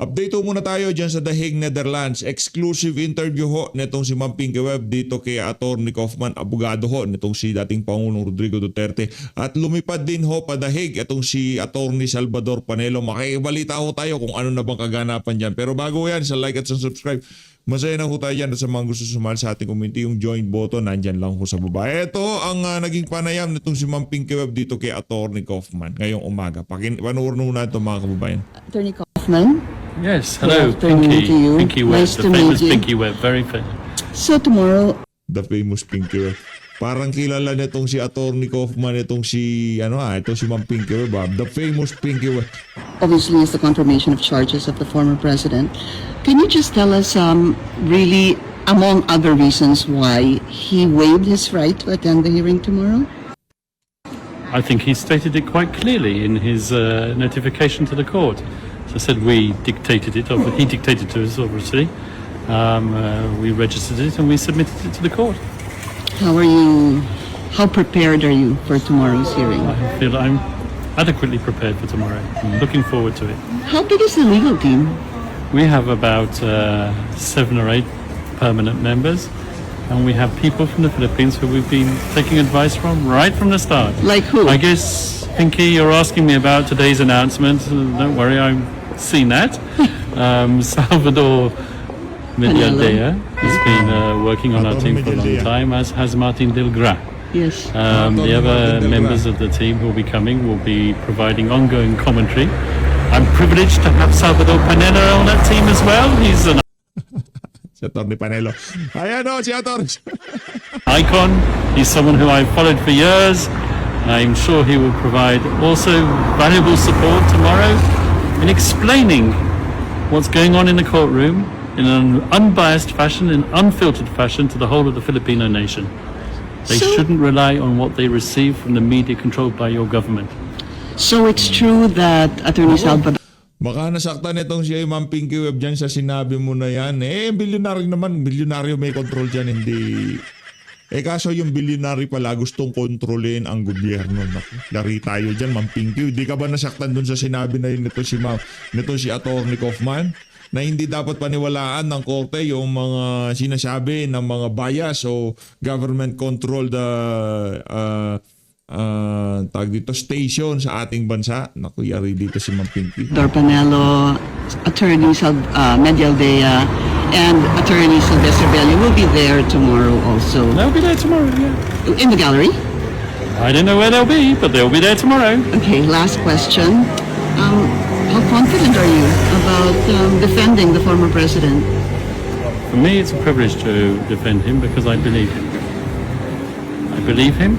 Update ho muna tayo dyan sa The Hague, Netherlands. Exclusive interview ho nitong si Ma'am Pinky Webb dito kay Atty. Kaufman, abogado ho nitong si dating Pangulong Rodrigo Duterte. At lumipad din ho pa The Hague itong si Atty. Salvador Panelo. Makikibalita ho tayo kung ano na bang kaganapan dyan. Pero bago yan, sa like at sa subscribe, masaya na ho tayo dyan at sa mga gusto sumali sa ating community, yung join button, nandyan lang ho sa baba. Ito ang naging panayam nitong si Ma'am Pinky Webb dito kay Atty. Kaufman ngayong umaga. Panoorin na ito mga kababayan. Attorney Kaufman. Yes, hello, Good afternoon Pinky. to you. Pinky Webb, Nice the to famous meet you. Pinky Webb, very famous. So tomorrow, The famous Pinky Webb. Parang kilala nitong si Atty. Kaufman, itong si ito si Ma'am Pinky Webb, the famous Pinky Webb. obviously, is the confirmation of charges of the former president. Can you just tell us, really, among other reasons, why he waived his right to attend the hearing tomorrow? I think he stated it quite clearly in his notification to the court. As I said, we dictated it, or he dictated to us, obviously. We registered it and we submitted it to the court. How prepared are you for tomorrow's hearing? I feel I'm adequately prepared for tomorrow. I'm looking forward to it. How big is the legal team? We have about 7 or 8 permanent members, and we have people from the Philippines who we've been taking advice from right from the start. Like who? I guess, Pinky, you're asking me about today's announcement. Don't worry, I've seen that. Salvador Medialdea has been working on our team for a long time, as has Martin Dilgra. Yes. The other members of the team who will be coming will be providing ongoing commentary. I'm privileged to have Salvador Panelo on that team as well. He's an Si Atty. Panelo. Ayan o, si Atty. icon. He's someone who I've followed for years. I'm sure he will provide also valuable support tomorrow in explaining what's going on in the courtroom in an unbiased fashion, in unfiltered fashion to the whole of the Filipino nation. They So- shouldn't rely on what they receive from the media controlled by your government. So it's true that Attorney Salvador Baka nasaktan itong si Ma'am Pinky Webb dyan sa sinabi mo na yan. Bilyonaryo naman. Bilyonaryo may control dyan, hindi. Kaso yung bilyonaryo pala gustong kontrolin ang gobyerno. Naku, lari tayo dyan, Ma'am Pinky. Hindi ka ba nasaktan dun sa sinabi na yun nito si Atty. Kaufman? Na hindi dapat paniwalaan ng korte yung mga sinasabi ng mga bias o government controlled tag dito station sa ating bansa. Naku, yari dito si Ma'am Pinky. Panelo, Attorney Medialdea, and Attorney Sylvester Belli will be there tomorrow also. They'll be there tomorrow, yeah. In the gallery? I don't know where they'll be, but they'll be there tomorrow. Okay, last question. How confident are you about defending the former president? For me, it's a privilege to defend him because I believe him. I believe him,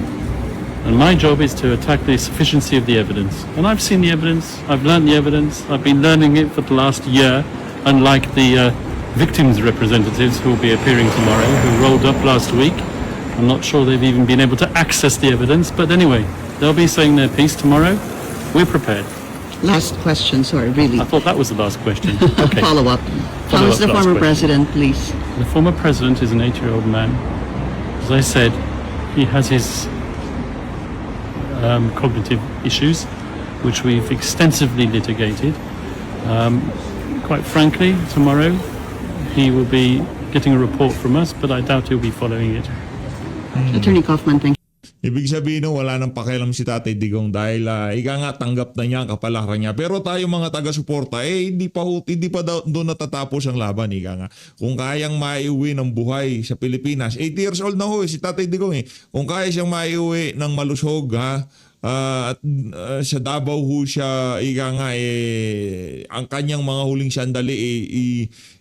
and my job is to attack the sufficiency of the evidence. And I've seen the evidence, I've learned the evidence, I've been learning it for the last year, unlike the victims' representatives who will be appearing tomorrow, who rolled up last week. I'm not sure they've even been able to access the evidence, but anyway, they'll be saying their piece tomorrow. We're prepared. Last question, sorry, really. I thought that was the last question. Okay. Follow-up. How is the Follow-up last former question. president, please? The former president is an 8-year-old man. As I said, he has his cognitive issues, which we've extensively litigated. Quite frankly, tomorrow he will be getting a report from us, but I doubt he'll be following it. Attorney Kaufman, thank you. Ibig sabihin no, wala nang pakialam si Tatay Digong dahil ika nga tanggap na niya ang kapalaran niya. Pero tayo mga taga-suporta, hindi pa doon natatapos ang laban. Ika nga. Kung kayang maiuwi ng buhay sa Pilipinas, 80 years old na ho si Tatay Digong Kung kaya siyang maiuwi ng malusog at sa Davao ho siya, ika nga ang kanyang mga huling sandali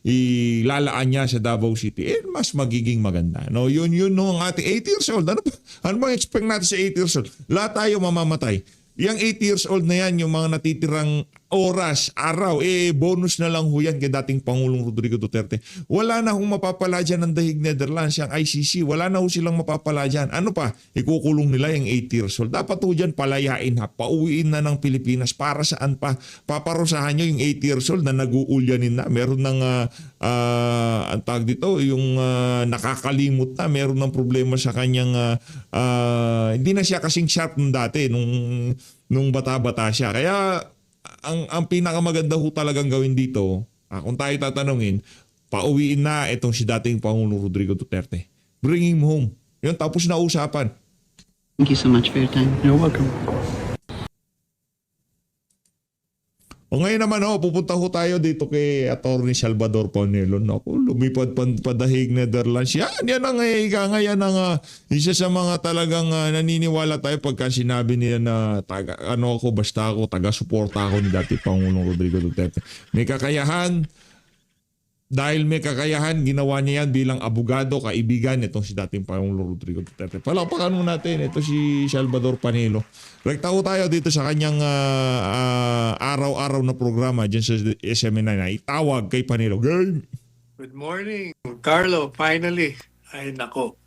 ilalaan niya sa Davao City, mas magiging maganda. No, yun no, ang ating 80 years old. Ano bang expect natin sa 80 years old? Lahat tayo mamamatay. Yung 80 years old na yan, yung mga natitirang oras, araw, bonus na lang ho yan kay dating Pangulong Rodrigo Duterte. Wala na hong mapapala dyan ng The Hague, Netherlands, yung ICC. Wala na ho silang mapapala dyan. Ano pa? Ikukulong nila yung 80 years old. Dapat ho dyan palayain pauwiin na ng Pilipinas. Para saan pa? Paparusahan nyo yung 80 years old na nag-uulyanin na. Meron ng, ang tawag dito, yung nakakalimot na. Meron ng problema sa kanyang, hindi na siya kasing sharp nung dati, nung bata-bata siya. Kaya, ang pinakamaganda ho talagang gawin dito, Kung tayo tatanungin, pauwiin na itong si dating Pangulong Rodrigo Duterte. Bring him home. Yun, tapos na usapan. Thank you so much for your time. You're welcome. O ngayon naman pupunta ho tayo dito kay Attorney Salvador Panelo. Naku, lumipad padahig Netherlands. Yan ang yan ang isa sa mga talagang naniniwala tayo pagka sinabi niya na basta ako, taga-suporta ako ni dati Pangulong Rodrigo Duterte. May kakayahan. Dahil may kakayahan, ginawa niya yan bilang abogado, kaibigan itong si dating Pangulong Rodrigo Duterte. Palakpakan mo natin, ito si Salvador Panelo. Rekta ho tayo dito sa kanyang araw-araw na programa dyan sa SMN9 na itawag kay Panelo. Game! Good morning, Carlo. Finally. Ay, nako.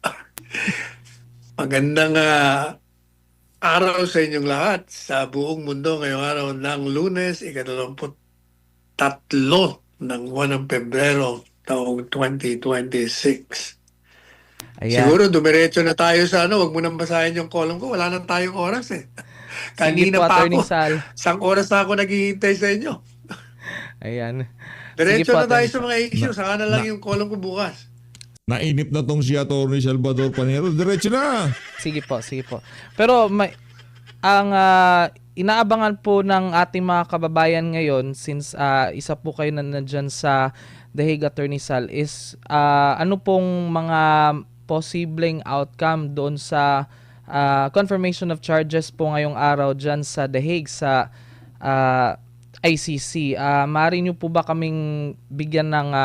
Magandang araw sa inyong lahat sa buong mundo ngayong araw ng Lunes, 23 ng buwan ng Pebrero, taong 2026. Ayan. Siguro dumiretso na tayo sa wag mo nang basahin yung column ko. Wala na tayong oras eh. Kanina po, pa Attorney ako. Sal. Isang oras na ako naghihintay sa inyo. Ayan. Diretso Sige po, na tayo Attorney sa mga issue. Saka na lang yung column ko bukas. Nainip na tong si Attorney Salvador Panelo. Diretso na! Sige po, sige po. Pero ang inaabangan po ng ating mga kababayan ngayon, since isa po kayo na nandyan sa The Hague, Attorney Sal, is ano pong mga posibleng outcome doon sa confirmation of charges po ngayong araw dyan sa The Hague sa ICC. Maaari nyo po ba kaming bigyan ng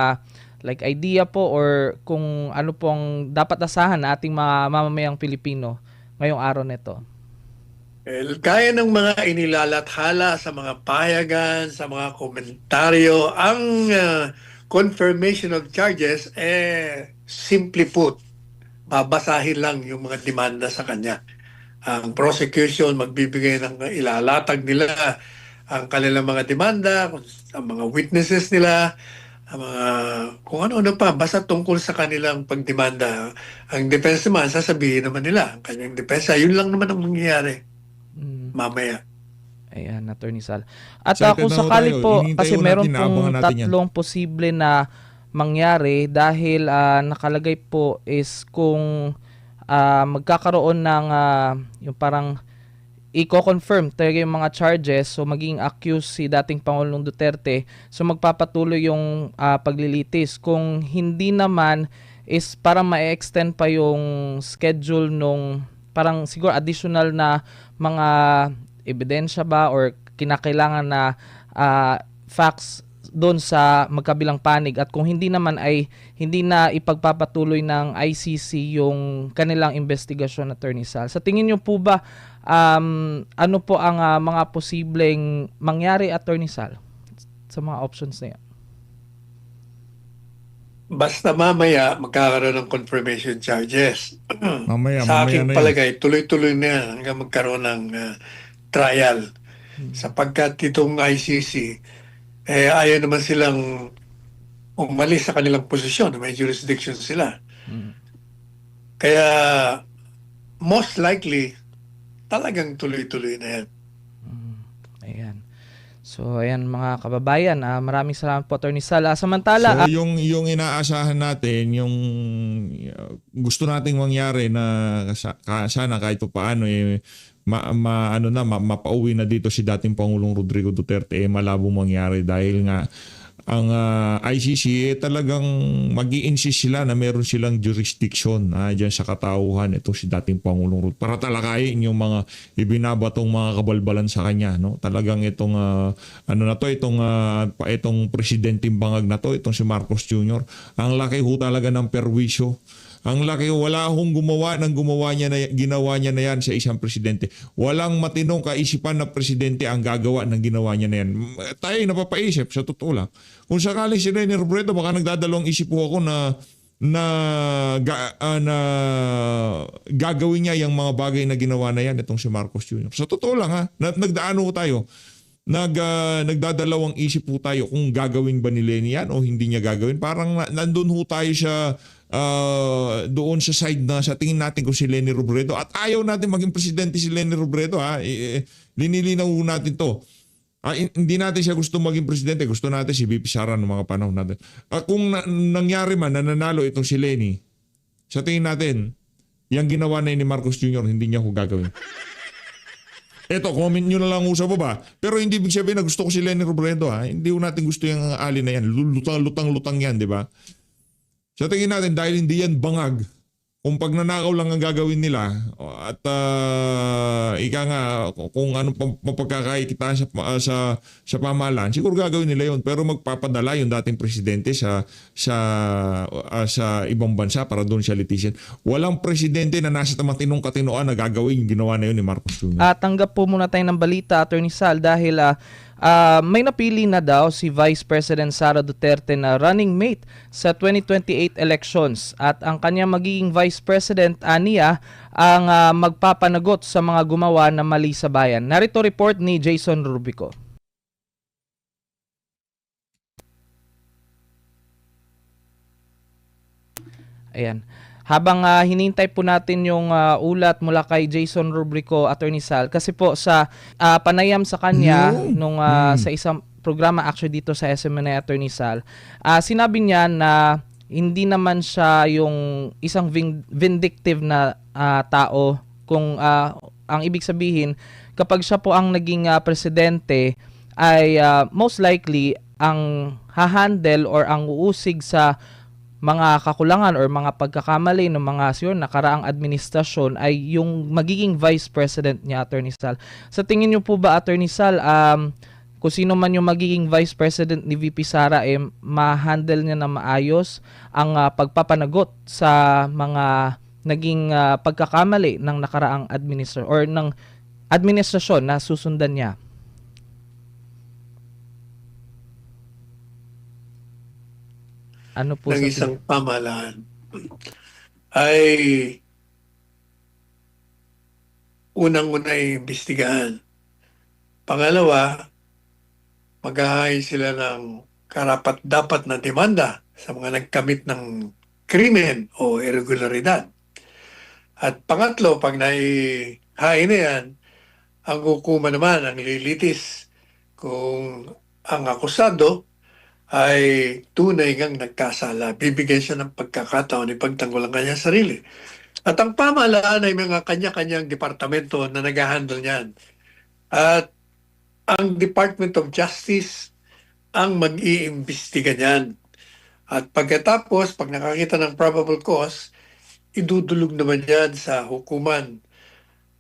like idea po or kung ano pong dapat asahan na ating mga mamamayang Pilipino ngayong araw nito? Gaya ng mga inilalathala sa mga payagan, sa mga komentaryo, ang confirmation of charges, simply put, babasahin lang yung mga demanda sa kanya. Ang prosecution magbibigay ng ilalatag nila ang kanilang mga demanda, ang mga witnesses nila, ang mga kung ano-ano pa, basta tungkol sa kanilang pagdemanda. Ang defense naman, sasabihin naman nila, ang kanyang defense, yun lang naman ang mangyayari mamaya. Ayan, Attorney Sal. At Excited kung na ho sakali tayo. po, Hinihintay kasi ho meron natin, pong abangan natin yan. tatlong posible na mangyari dahil nakalagay po is kung magkakaroon ng yung parang i-confirm talaga yung mga charges, so maging accused si dating Pangulong Duterte, so magpapatuloy yung paglilitis. Kung hindi naman is parang ma-extend pa yung schedule nung parang siguro additional na mga ebidensya ba or kinakailangan na facts doon sa magkabilang panig, at kung hindi naman ay hindi na ipagpapatuloy ng ICC yung kanilang investigasyon, Attorney Sal. Sa tingin niyo po ba ano po ang mga posibleng mangyari, Attorney Sal, sa mga options na yan? Basta mamaya magkakaroon ng confirmation charges. Mamaya Sa aking na yun. palagay, tuloy-tuloy na yan hanggang magkaroon ng trial. Sapagkat itong ICC, ayaw naman silang umalis sa kanilang posisyon. May jurisdiction sila. Kaya, most likely, talagang tuloy-tuloy na yan. Ayan. So, ayan mga kababayan, maraming salamat po, Attorney Sal. Samantala, So yung inaasahan natin, yung gusto nating mangyari na sana kahit paano mapauwi na dito si dating Pangulong Rodrigo Duterte, malabo mangyari dahil nga ang ICC talagang mag-i-insist sila na meron silang jurisdiction dyan sa katauhan ito si dating Pangulong Rodrigo para talakayin yung mga ibinabatong mga kabalbalan sa kanya, no? Talagang itong itong presidenteng bangag na to, itong si Marcos Jr., ang laki ho talaga ng perwisyo. Ang laki, wala akong ginawa niya na yan sa isang presidente. Walang matinong kaisipan na presidente ang gagawa ng ginawa niya na yan. Tayo napapaisip, sa totoo lang. Kung sakaling si Leni Robredo, baka nagdadalawang isip po ako na gagawin niya yung mga bagay na ginawa na yan itong si Marcos Jr. Sa totoo lang nagdaan ho tayo. Nagdadalawang isip po tayo kung gagawin ba ni Leni yan o hindi niya gagawin. Parang nandun ho tayo sa doon sa side na sa tingin natin kung si Leni Robredo, at ayaw natin maging presidente si Leni Robredo linilinaw natin to. Hindi natin siya gusto maging presidente. Gusto natin si VP Sara ng mga panahon natin. Kung nangyari man na nanalo itong si Lenny, sa tingin natin, yung ginawa na ni Marcos Jr., hindi niya ko gagawin. Eto, comment nyo na lang sa baba. Pero hindi ibig sabihin na gusto ko si Lenny Robredo. Hindi ko natin gusto yung ali na yan. Lutang-lutang yan, di ba? Sa tingin natin, dahil hindi yan bangag, kung pag nanakaw lang ang gagawin nila at ika nga kung anong mapagkakakitaan sa pamahalaan, siguro gagawin nila yon, pero magpapadala yung dating presidente sa ibang bansa para doon siya litisin. Walang presidente na nasa matinong katinoan na gagawin yung ginawa na yun ni Marcos Jr. Tanggap po muna tayo ng balita, Attorney Sal, dahil may napili na daw si Vice President Sara Duterte na running mate sa 2028 elections at ang kanya magiging Vice President aniya ang magpapanagot sa mga gumawa na mali sa bayan. Narito report ni Jason Rubico. Ayan. Habang hinintay po natin yung ulat mula kay Jason Rubrico, Attorney Sal, kasi po sa panayam sa kanya nung sa isang programa actually dito sa SMNA, Attorney Sal, sinabi niya na hindi naman siya yung isang vindictive na tao, kung ang ibig sabihin kapag siya po ang naging presidente ay most likely ang hahandle or ang uusig sa mga kakulangan or mga pagkakamali ng mga nakaraang administrasyon ay yung magiging Vice President niya, Attorney Sal. Sa tingin niyo po ba, Attorney Sal, kung sino man yung magiging Vice President ni VP Sara, ma-handle niya na maayos ang pagpapanagot sa mga naging pagkakamali ng nakaraang administrasyon or ng administrasyon na susundan niya? Ano po ng sa isang pamahalaan ay unang-una ay imbestigahan. Pangalawa, maghahain sila ng karapat-dapat na demanda sa mga nagkamit ng krimen o irregularidad. At pangatlo, pag naihain na yan, ang hukuman naman ang lilitis kung ang akusado ay tunay ngang nagkasala. Bibigyan siya ng pagkakataon ipagtanggol ang kanyang sarili. At ang pamahalaan ay mga kanya-kanyang departamento na nag-handle niyan. At ang Department of Justice ang mag-iimbestiga niyan. At pagkatapos, pag nakakita ng probable cause, idudulog naman yan sa hukuman.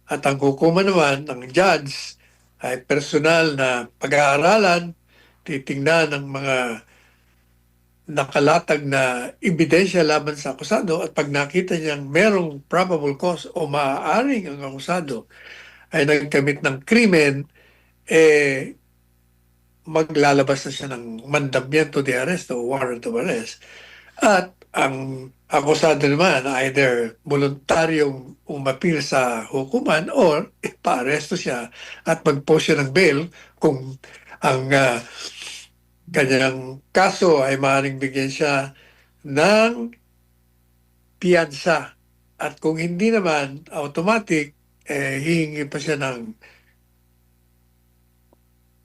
At ang hukuman naman, ng judge, ay personal na pag-aaralan, titingnan ng mga nakalatag na ebidensya laban sa akusado at pag nakita niyang merong probable cause o maaaring ang akusado ay nagkamit ng krimen, maglalabas na siya ng mandamiento de arresto o warrant of arrest. At ang akusado naman either voluntaryong umapil sa hukuman or ipa-aresto siya at mag-post siya ng bail kung ang kanyang kaso ay maaaring bigyan siya ng piyansa. At kung hindi naman, automatic, hihingi pa siya ng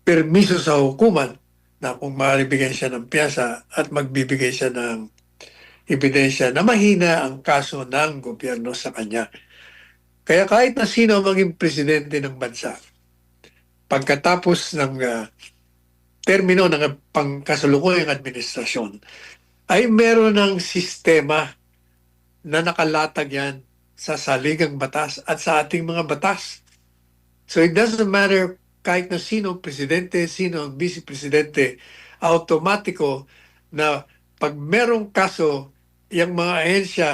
permiso sa hukuman na kung maaaring bigyan siya ng piyansa at magbibigay siya ng ebidensya na mahina ang kaso ng gobyerno sa kanya. Kaya kahit na sino maging presidente ng bansa, pagkatapos ng termino ng pangkasalukuyang administrasyon, ay meron ng sistema na nakalatag yan sa saligang batas at sa ating mga batas. So it doesn't matter kahit na sino presidente, sino ang vice-presidente, automatiko na pag merong kaso, yung mga ahensya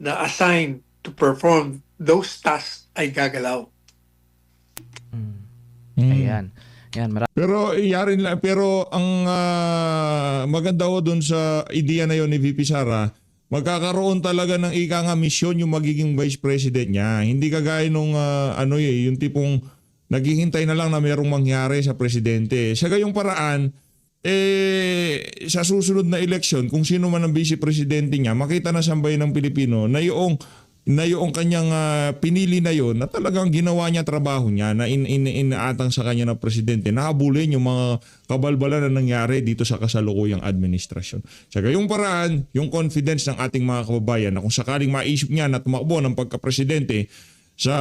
na assigned to perform those tasks ay gagalaw. Ayan. Ayan, Pero ang maganda ho dun sa ideya na yon ni VP Sara, magkakaroon talaga ng ika nga misyon yung magiging vice president niya. Hindi kagaya nung yung tipong naghihintay na lang na merong mangyari sa presidente. Sa gayong paraan, sa susunod na eleksyon, kung sino man ang vice presidente niya, makita na sa bayan ng Pilipino na yung na yung kanyang pinili na yon na talagang ginawa niya trabaho niya na inaatang sa kanya ng presidente na habulin yung mga kabalbalan na nangyari dito sa kasalukuyang administrasyon. Sa gayong paraan, yung confidence ng ating mga kababayan na kung sakaling maisip niya na tumakbo ng pagka-presidente sa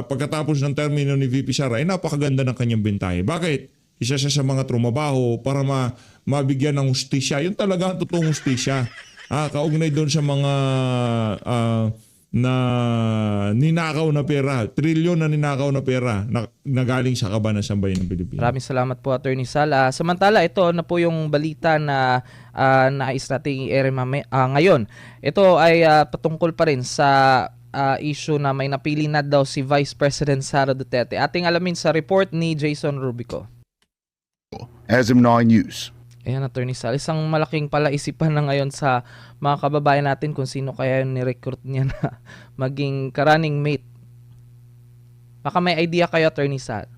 pagkatapos ng termino ni VP Sara, ay napakaganda ng kanyang bentahe. Bakit? Isa siya sa mga trumabaho para mabigyan ng hustisya. Yung talagang totoong hustisya. Kaugnay doon sa mga na ninakaw na pera, trilyon na ninakaw na pera na galing sa kaban ng sambayan ng Pilipinas. Maraming salamat po, Attorney Sal. Samantala, ito na po yung balita na nais nating i-air ngayon. Ito ay patungkol pa rin sa issue na may napili na daw si Vice President Sara Duterte. Ating alamin sa report ni Jason Rubico. SM9 News. Ayan, Attorney Sal. Isang malaking palaisipan na ngayon sa mga kababayan natin kung sino kaya yung ni-recruit niya na maging ka-running mate. Baka may idea kayo, Attorney Sal.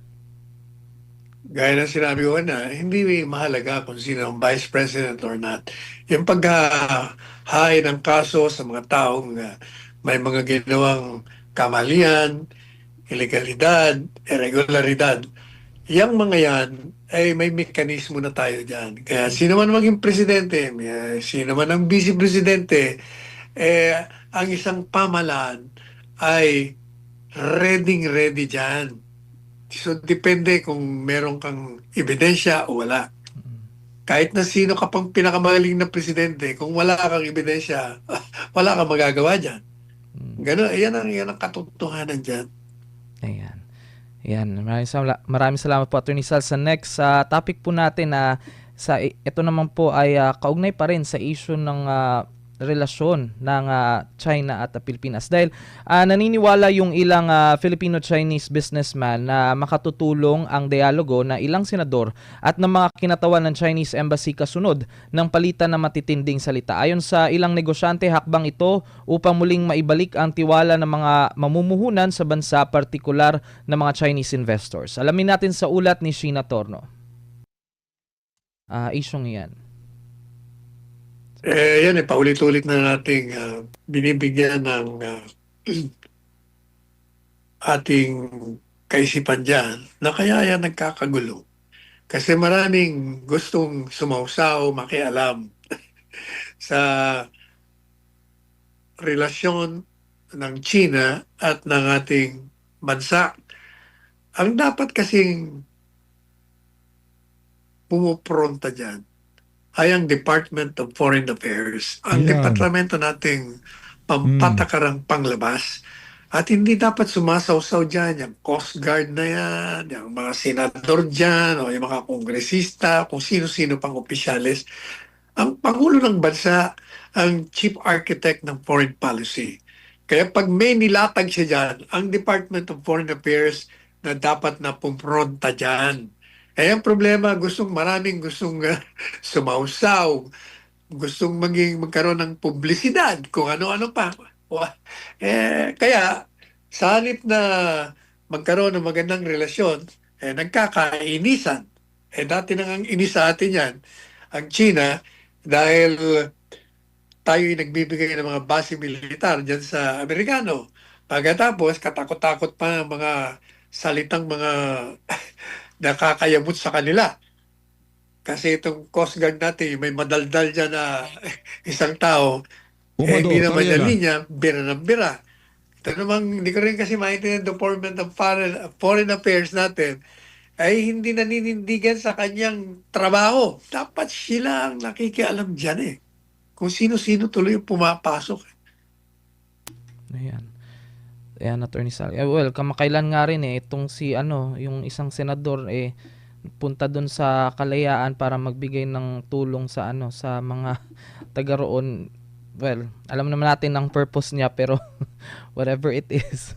Gaya ng sinabi ko na, hindi mahalaga kung sino ang vice president or not. Yung paghahay ng kaso sa mga taong may mga ginawang kamalian, ilegalidad, irregularidad, yung mga yan ay may mekanismo na tayo dyan. Kaya sino man maging presidente, sino man ang vice presidente, ang isang pamalaan ay ready dyan. So, depende kung meron kang ebidensya o wala. Kahit na sino ka pang pinakamagaling na presidente, kung wala kang ebidensya, wala kang magagawa dyan. Ganun, yan ang katotohanan dyan. Ayan. Ayan. Maraming salamat po, Attorney Sal. Sa next topic po natin na ito naman po ay kaugnay pa rin sa issue ng relasyon ng China at Pilipinas. Dahil naniniwala yung ilang Filipino-Chinese businessman na makatutulong ang dialogo na ilang senador at ng mga kinatawan ng Chinese Embassy kasunod ng palitan ng matitinding salita. Ayon sa ilang negosyante, hakbang ito upang muling maibalik ang tiwala ng mga mamumuhunan sa bansa, partikular ng mga Chinese investors. Alamin natin sa ulat ni Sheena Torno. Isyong yan. Yan paulit-ulit na nating binibigyan ng ating kaisipan dyan na kaya yan nagkakagulo. Kasi maraming gustong sumausaw, makialam sa relasyon ng China at ng ating bansa. Ang dapat kasing pumupronta dyan ay ang Department of Foreign Affairs, ang Yan. departamento nating pampatakarang panglabas. At hindi dapat sumasawsaw dyan yung Coast Guard na yan, yung mga senador dyan, o yung mga kongresista, kung sino-sino pang opisyalis. Ang Pangulo ng Bansa, ang Chief Architect ng Foreign Policy. Kaya pag may nilatag siya dyan, ang Department of Foreign Affairs na dapat na pumpronta dyan. Ang problema, maraming gustong sumausaw, gustong magkaroon ng publisidad, kung ano-ano pa. Kaya, sa halip na magkaroon ng magandang relasyon, nagkakainisan. Dati nang ang inis sa atin yan, ang China, dahil tayo'y nagbibigay ng mga base militar dyan sa Amerikano. Pagkatapos, katakot-takot pa ng mga salitang mga nakakayabot sa kanila. Kasi itong Coast Guard natin, may madaldal dyan na isang tao, hindi naman tayo yung na. linya, bira ng bira. Ito namang, hindi ko rin kasi maintindihan ng Department of Foreign Affairs natin, ay hindi naninindigan sa kanyang trabaho. Dapat sila ang nakikialam dyan Kung sino-sino tuloy yung pumapasok. Ayan. Ayan, Attorney Sal. Well, kamakailan nga rin itong yung isang senador punta doon sa Kalayaan para magbigay ng tulong sa sa mga taga roon. Well, alam naman natin ang purpose niya, pero whatever it is.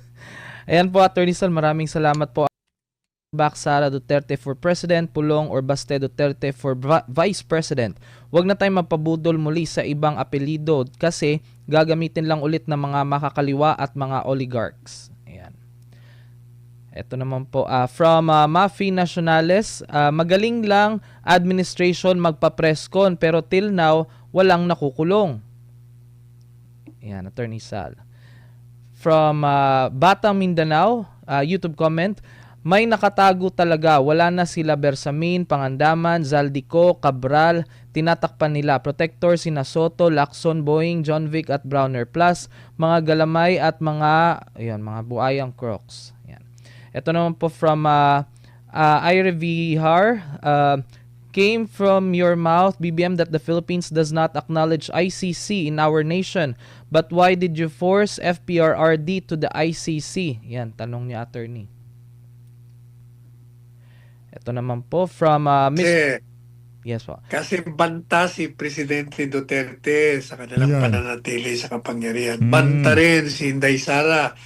Ayan po, Attorney Sal, maraming salamat po. Back Sara Duterte for President, Pulong or Baste Duterte for Vice President. Huwag na tayong mapabudol muli sa ibang apelido kasi gagamitin lang ulit ng mga makakaliwa at mga oligarchs. Ayan. Ito naman po, from Mafi Nacionales, magaling lang administration magpa-presscon pero till now, walang nakukulong. Ayan, Attorney Sal. from Batang Mindanao, YouTube comment, may nakatago talaga, wala na sila Bersamin, Pangandaman, Zaldico, Cabral, tinatakpan nila. Protector sina Soto, Lacson, Boeing, John Vic at Browner Plus, mga galamay at mga buayang Crocs. Yan. Ito naman po from Ira Vihar, came from your mouth, BBM, that the Philippines does not acknowledge ICC in our nation. But why did you force FPRRD to the ICC? Yan, tanong ni attorney. Ito naman po from Miss... Kasi, Yes po. kasi banta si Presidente Duterte sa kanilang Yan. pananatili sa kapangyarihan. Banta rin si Inday Sara.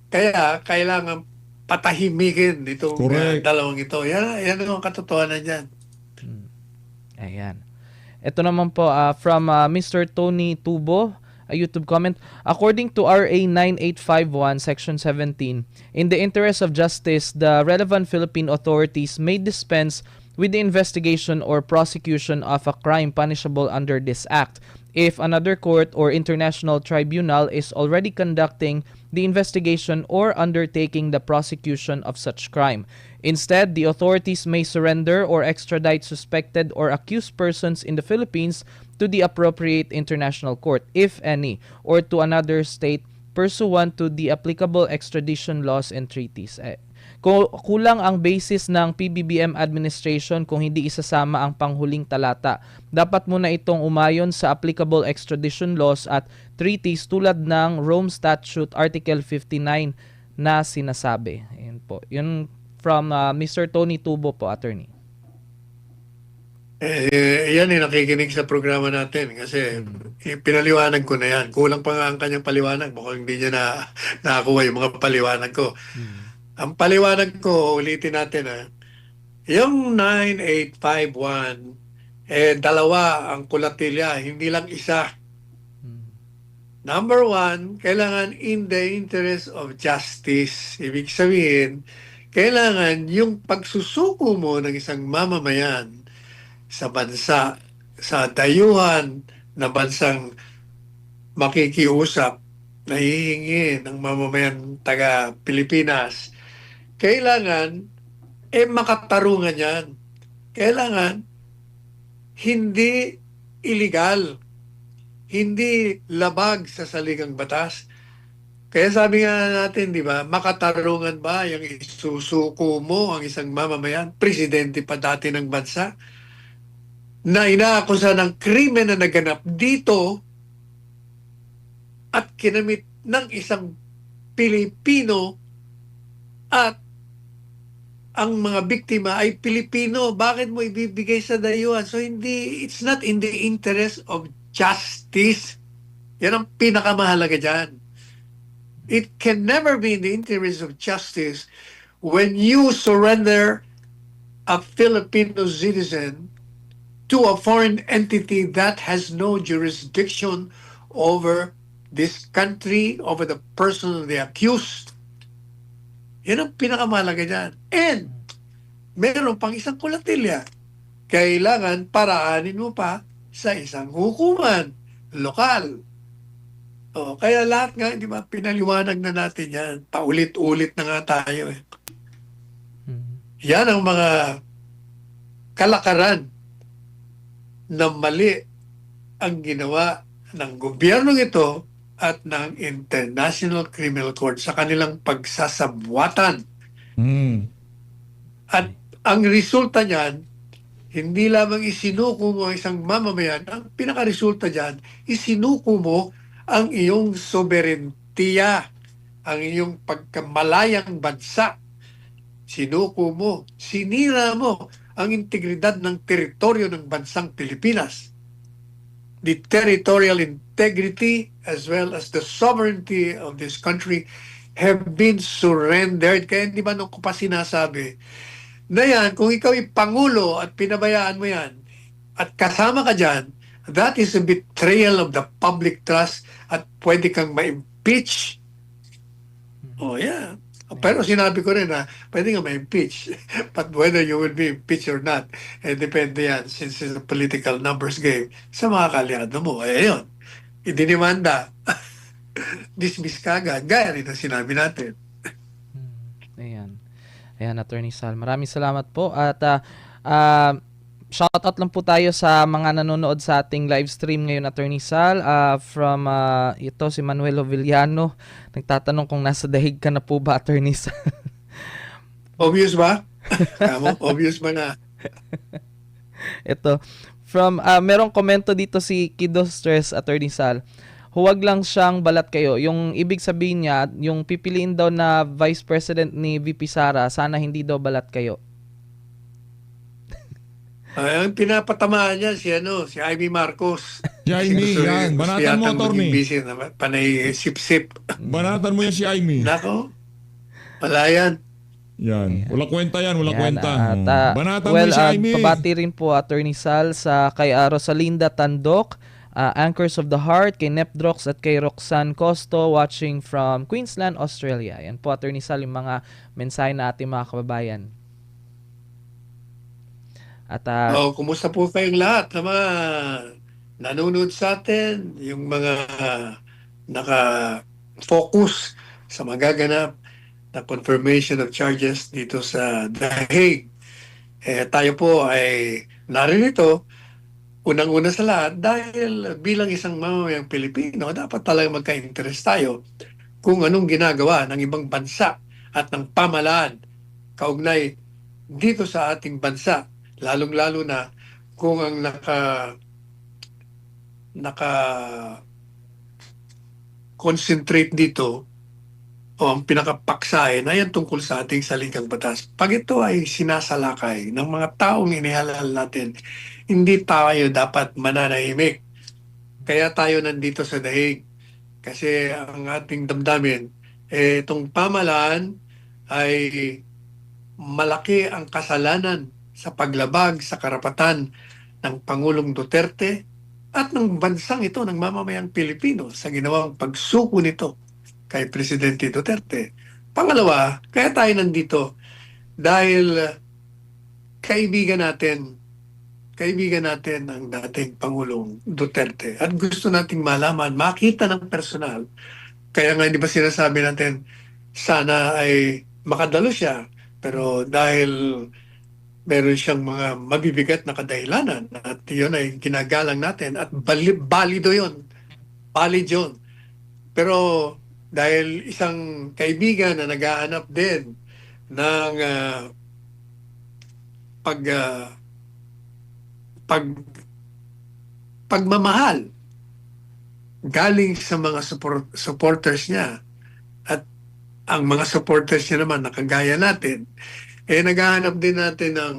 Kaya kailangan patahimikin itong Correct. dalawang ito. Yan ang katotohanan dyan. Ayan. Ito naman po from Mr. Tony Tubo, a YouTube comment. According to RA 9851 Section 17, in the interest of justice, the relevant Philippine authorities may dispense with the investigation or prosecution of a crime punishable under this act if another court or international tribunal is already conducting the investigation or undertaking the prosecution of such crime. Instead, the authorities may surrender or extradite suspected or accused persons in the Philippines to the appropriate international court, if any, or to another state pursuant to the applicable extradition laws and treaties. Kulang ang basis ng PBBM administration kung hindi isasama ang panghuling talata. Dapat muna itong umayon sa applicable extradition laws at treaties tulad ng Rome Statute Article 59 na sinasabi. Ayun po. Yun from Mr. Tony Tubo po, attorney. Yan nakikinig sa programa natin kasi pinaliwanag ko na yan. Kulang pa nga ang kanyang paliwanag. Mukhang hindi niya nakakuha yung mga paliwanag ko. Ang paliwanag ko, ulitin natin yung 9851, dalawa ang kulatilya, hindi lang isa. Number one, kailangan in the interest of justice. Ibig sabihin, kailangan yung pagsusuko mo ng isang mamamayan sa bansa, sa dayuhan na bansang makikiusap, nahihingi ng mamamayan taga Pilipinas, kailangan makatarungan yan. Kailangan hindi illegal, hindi labag sa saligang batas. Kaya sabi nga natin, di ba, makatarungan ba yung isusuko mo ang isang mamamayan, presidente pa dati ng bansa, na inaakusa ng krimen na naganap dito at kinamit ng isang Pilipino at ang mga biktima ay Pilipino. Bakit mo ibibigay sa dayuhan? So it's not in the interest of justice. Yan ang pinakamahalaga dyan. It can never be in the interest of justice when you surrender a Filipino citizen to a foreign entity that has no jurisdiction over this country, over the person of the accused. Yan ang pinakamahalaga dyan. And meron pang isang kulatilya. Kailangan paraanin mo pa sa isang hukuman, lokal. Kaya lahat nga, di ba, pinaliwanag na natin yan. Paulit-ulit na nga tayo. Yan ang mga kalakaran na mali ang ginawa ng gobyernong ito at ng International Criminal Court sa kanilang pagsasabwatan. At ang resulta niyan, hindi lamang isinuko mo ang isang mamamayan, ang pinakaresulta diyan, isinuko mo ang iyong soberentiya, ang iyong pagkamalayang bansa. Sinuko mo, sinira mo ang integridad ng teritoryo ng bansang Pilipinas. The territorial integrity as well as the sovereignty of this country have been surrendered. Kaya hindi ba nung ko pa sinasabi na yan, kung ikaw ay Pangulo at pinabayaan mo yan at kasama ka dyan, that is a betrayal of the public trust at pwede kang ma-impeach. Yeah. Pero sinabi ko rin pwede nga ma-impeach. But whether you will be impeached or not, depende yan, since it's a political numbers game, sa mga kalyado mo. Yun. Idinimanda. dismiss kagad, gaya rin ang sinabi natin. Ayan. Ayan, Attorney Sal. Maraming salamat po. At shoutout lang po tayo sa mga nanonood sa ating live stream ngayon, Attorney Sal. From ito, si Manuel Ovillano. Nagtatanong kung nasa dahig ka na po ba, Attorney Sal? Obvious ba? Kamo, obvious ba na? Ito. From, merong komento dito si Kido Stress, Attorney Sal. Huwag lang siyang balat kayo. Yung ibig sabihin niya, yung pipiliin daw na Vice President ni VP Sara, sana hindi daw balat kayo. Ang pinapatamaan niya si Amy Marcos. Si Amy, yan. Banatan mo, attorney. Busy na panay sip-sip. Banatan mo yan si Amy. Nako, wala yan. Yan. Walang kwenta yan, walang Yan, kwenta. at, Banatan well, mo si Amy. pabati rin po, Attorney Sal, sa kay Rosalinda Tandok, Anchors of the Heart, kay Nepdrox at kay Roxanne Costo, watching from Queensland, Australia. Yan po, Attorney Sal, yung mga mensahe na ating mga kababayan. At Kumusta po kayong lahat na mga nanonood sa atin, yung mga naka-focus sa magaganap na confirmation of charges dito sa The Hague. Tayo po ay narinito unang-una sa lahat dahil bilang isang mamamayang Pilipino, dapat talaga magka-interest tayo kung anong ginagawa ng ibang bansa at ng pamahalaan kaugnay dito sa ating bansa. Lalong-lalo na kung ang naka-concentrate dito o ang pinakapaksahin ay ang tungkol sa ating saligang batas. Pag ito ay sinasalakay ng mga taong inihalal natin, hindi tayo dapat mananahimik. Kaya tayo nandito sa The Hague. Kasi ang ating damdamin, itong pamahalaan ay malaki ang kasalanan sa paglabag sa karapatan ng Pangulong Duterte at ng bansang ito, ng mamamayang Pilipino sa ginawang pagsuko nito kay Presidente Duterte. Pangalawa, kaya tayo nandito dahil kaibigan natin ang dating Pangulong Duterte at gusto nating malaman, makita ng personal. Kaya nga hindi ba sinasabi natin sana ay makadalo siya, pero dahil meron siyang mga mabibigat na kadahilanan at yun ay ginagalang natin at balido yun. Valid yun. Pero dahil isang kaibigan na naghahanap din ng pagmamahal galing sa mga supporters niya at ang mga supporters niya naman nakagaya natin, naghahanap din natin ng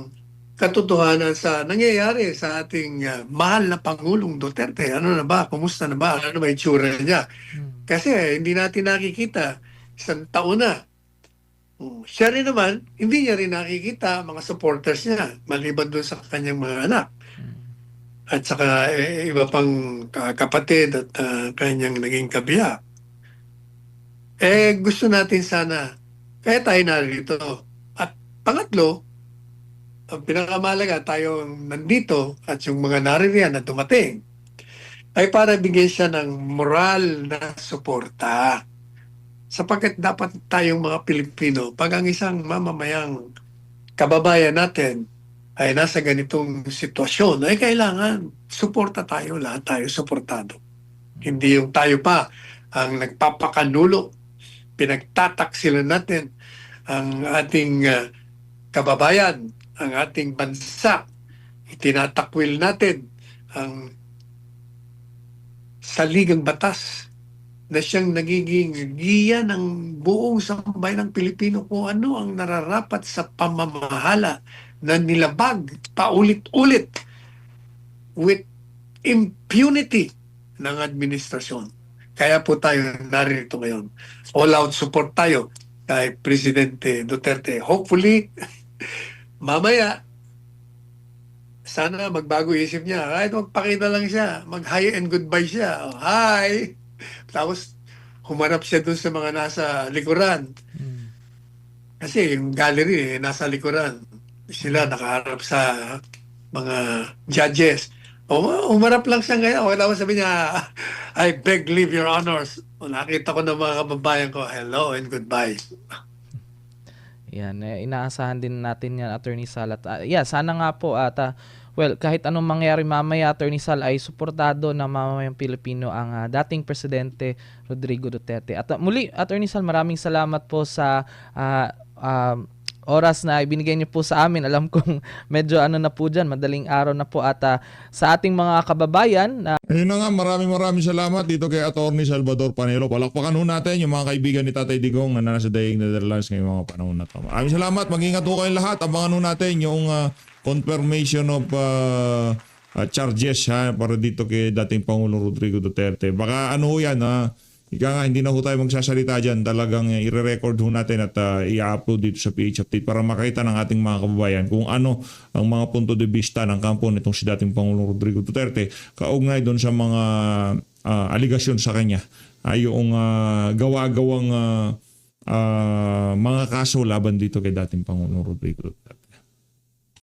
katotohanan sa nangyayari sa ating mahal na Pangulong Duterte. Ano na ba? Kumusta na ba? Ano ba itsura niya? Kasi hindi natin nakikita, isang taon na. Siya rin naman, hindi niya rin nakikita mga supporters niya, maliban doon sa kanyang mga anak. At saka iba pang kapatid at kanyang naging kabiyak. Gusto natin sana, kaya tayo narito. At pangatlo, ang pinakamahalaga tayo nandito at yung mga naririyan na dumating ay para bigyan siya ng moral na suporta. Sapagkat dapat tayong mga Pilipino, pag ang isang mamamayang kababayan natin ay nasa ganitong sitwasyon, ay kailangan suporta tayo, lahat tayo suportado. Hindi yung tayo pa ang nagpapakanulo, pinagtataksilan natin ang ating kababayan, ang ating bansa, itinatakwil natin ang saligang batas na siyang nagiging giya ng buong sambayan ng Pilipino kung ano ang nararapat sa pamamahala na nilabag paulit-ulit with impunity ng administrasyon. Kaya po tayo narito ngayon. All-out support tayo kay Presidente Duterte. Hopefully, mamaya, sana magbago isip niya. Kahit magpakita lang siya, mag-hi and goodbye siya. Oh, hi! Tapos, humarap siya dun sa mga nasa likuran. Kasi yung gallery, nasa likuran. Sila nakaharap sa mga judges. Umarap lang siya ngayon. Okay lang sabi niya, I beg leave your honors. Nakita ko ng mga kababayan ko, hello and goodbye. Yan, inaasahan din natin yan, Attorney Sal. At sana nga po well, kahit anong mangyari mamaya, Attorney Sal, ay suportado ng mamamayang Pilipino ang dating Presidente Rodrigo Duterte. At muli, Attorney Sal, maraming salamat po sa oras na ibinigay niyo po sa amin. Alam kong medyo na po dyan, madaling araw na po. At sa ating mga kababayan na Ayun na nga, maraming salamat dito kay Attorney Salvador Panelo. Palakpakan ho natin yung mga kaibigan ni Tatay Digong na nasa Daig Netherlands ngayong mga panahon na ito. Maraming salamat, mag-ingat ho kayong lahat. Abangan ho natin yung confirmation of charges para dito kay dating Pangulong Rodrigo Duterte. Baka ano ho yan, ika nga, hindi na ho tayo magsasalita dyan. Talagang i-record ho natin at i-upload dito sa PH Update para makita ng ating mga kababayan kung ano ang mga punto de vista ng kampo nitong si dating Pangulong Rodrigo Duterte kaugnay doon sa mga aligasyon sa kanya. Yung gawa-gawang mga kaso laban dito kay dating Pangulong Rodrigo Duterte.